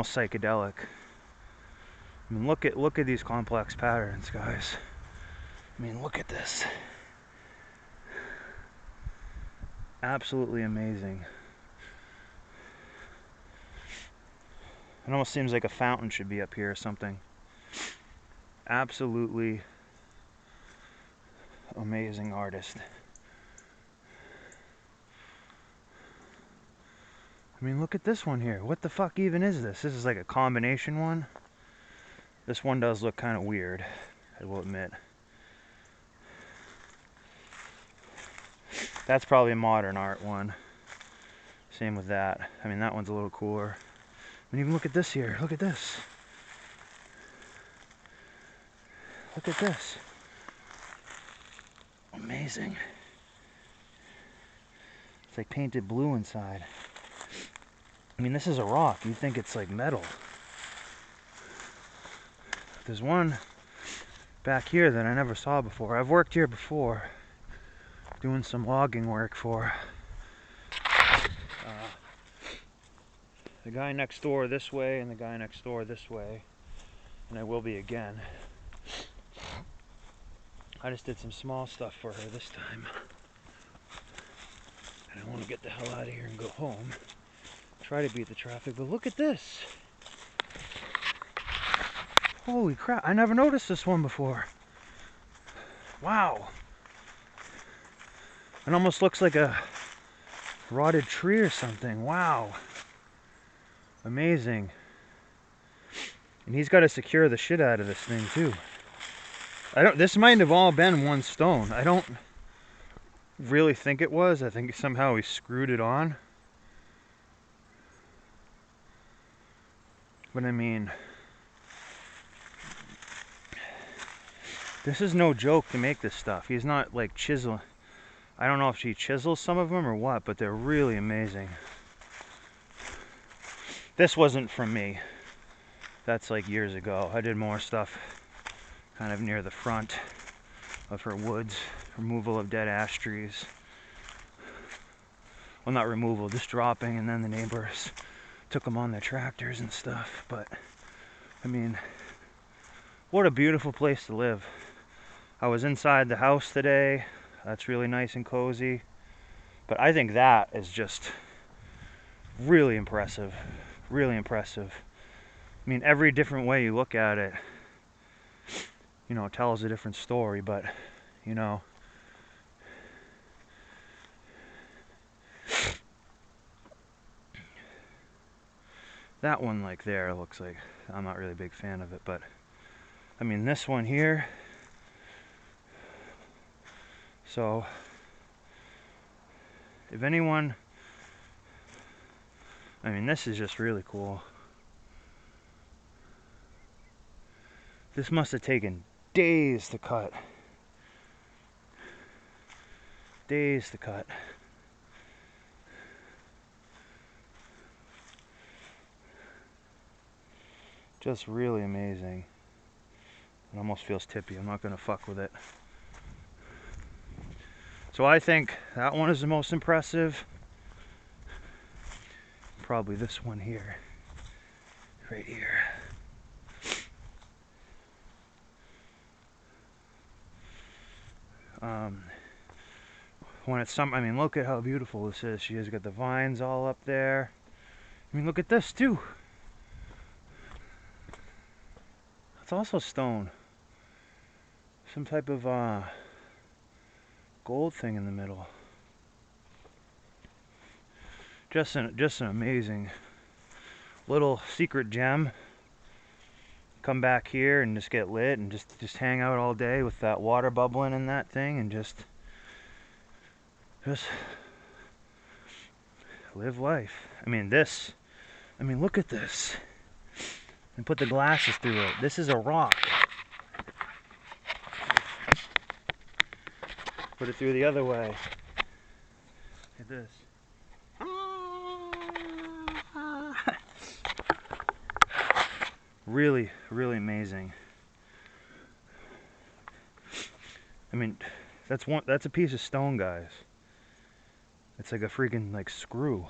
psychedelic. I mean, look at these complex patterns, guys. I mean, look at this. Absolutely amazing. It almost seems like a fountain should be up here or something. Absolutely amazing artist. I mean, look at this one here. What the fuck even is this? This is like a combination one. This one does look kind of weird, I will admit. That's probably a modern art one. Same with that. I mean, that one's a little cooler. I mean, even look at this here. Look at this. Look at this. Amazing. It's like painted blue inside. I mean, this is a rock. You'd think it's like metal. There's one back here that I never saw before. I've worked here before, doing some logging work for the guy next door this way and the guy next door this way, and I will be again. I just did some small stuff for her this time. And I want to get the hell out of here and go home. Try to beat the traffic, but look at this. Holy crap, I never noticed this one before. Wow. It almost looks like a rotted tree or something. Wow. Amazing. And he's got to secure the shit out of this thing too. This might have all been one stone. I don't really think it was. I think somehow he screwed it on. But I mean, this is no joke to make this stuff. He's not like chisel. I don't know if she chisels some of them or what, but they're really amazing. This wasn't from me. That's like years ago. I did more stuff kind of near the front of her woods. Removal of dead ash trees. Well, not removal, just dropping, and then the neighbors took them on their tractors and stuff. But I mean, what a beautiful place to live. I was inside the house today. That's really nice and cozy. But I think that is just really impressive. Really impressive. I mean, every different way you look at it, you know, tells a different story. But, you know, that one like there looks like, I'm not really a big fan of it, but I mean, this one here. So if anyone, I mean, this is just really cool. This must have taken days to cut. Days to cut. Just really amazing. It almost feels tippy. I'm not going to fuck with it. So I think that one is the most impressive. Probably this one here. Right here. When it's I mean, look at how beautiful this is. She has got the vines all up there. I mean, look at this too. It's also stone. Some type of gold thing in the middle. Just an amazing little secret gem. Come back here and just get lit and just hang out all day with that water bubbling in that thing and just live life. I mean, look at this. And put the glasses through it. This is a rock. Put it through the other way. Look at this. Really, really amazing. I mean, that's a piece of stone, guys. It's like a freaking like screw.